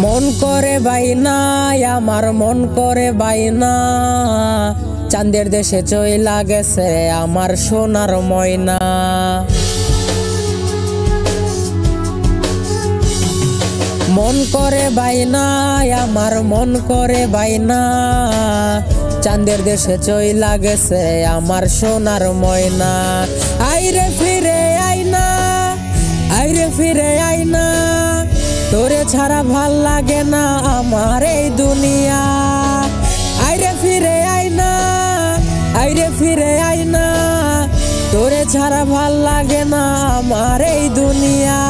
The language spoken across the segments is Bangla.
মন করে বাইনা আমার মন করে বাইনা চাঁদের দেশে চইলা গেছে আমার সোনার ময়না। মন করে বাইনা আমার মন করে বাইনা চাঁদের দেশে চইলা গেছে আমার সোনার ময়না। আইরে ফিরে আইনা আইরে ফিরে আইনা তোরে ছাড়া ভাল লাগে না আমার এই দুনিয়া। আইরে ফিরে আইনা আইরে ফিরে আইনা তোরে ছাড়া ভাল লাগে না আমার এই দুনিয়া।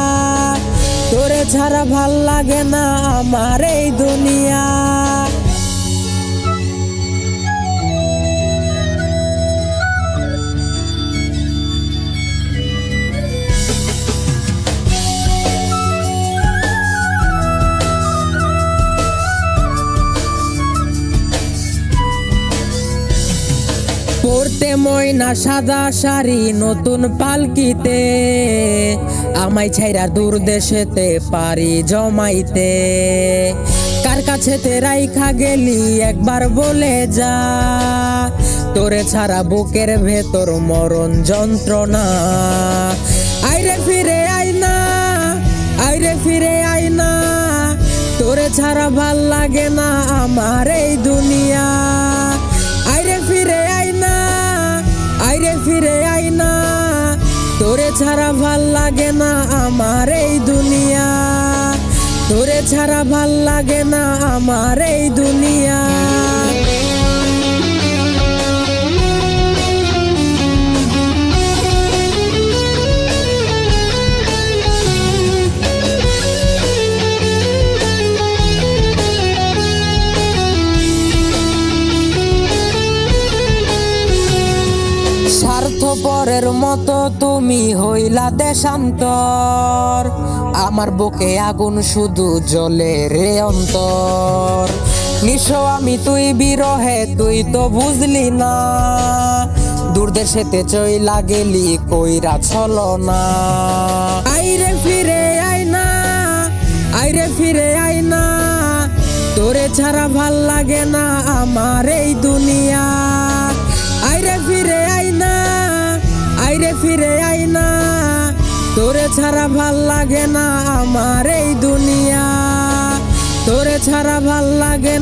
তোরে ছাড়া ভাল লাগে না আমার এই দুনিয়া। পরতে ময়না সাদা শাড়ি নতুন পালকিতে আমায় ছাইরা দূর দেশেতে পারি জমাইতে। কার কাছেতে রাইখা গেলি একবার বলে যা তোরে ছাড়া বুকের ভেতর মরণ যন্ত্রণা। আইরে ফিরে আইনা আইরে ফিরে আইনা তোরে ছাড়া ভাল লাগে না আমার এই দুনিয়া। আইরে ফিরে আইনা আইরে ফিরে আইনা তোরে ছাড়া ভাল লাগে না আমার এই দুনিয়া। তোরে ছাড়া ভাল লাগে না আমার এই দুনিয়া। স্বার্থপরের মতো তুমি হইলা দেশান্তর আমার বুকে আগুন শুধু জ্বলে রে অন্তর। নিশো আমি তুই বিরহে তুই তো বুঝলি না দূর দেশেতে চইলা গেলি কইরা ছলনা। আইরে ফিরে আইনা আইরে ফিরে আইনা তোরে ছাড়া ভাল লাগে না আমার এই দুনিয়া। আইরে ফিরে আইনা আইরে ফিরে আইনা তোরে ছাড়া ভাল লাগে না আমার এই দুনিয়া। তোরে ছাড়া ভাল লাগে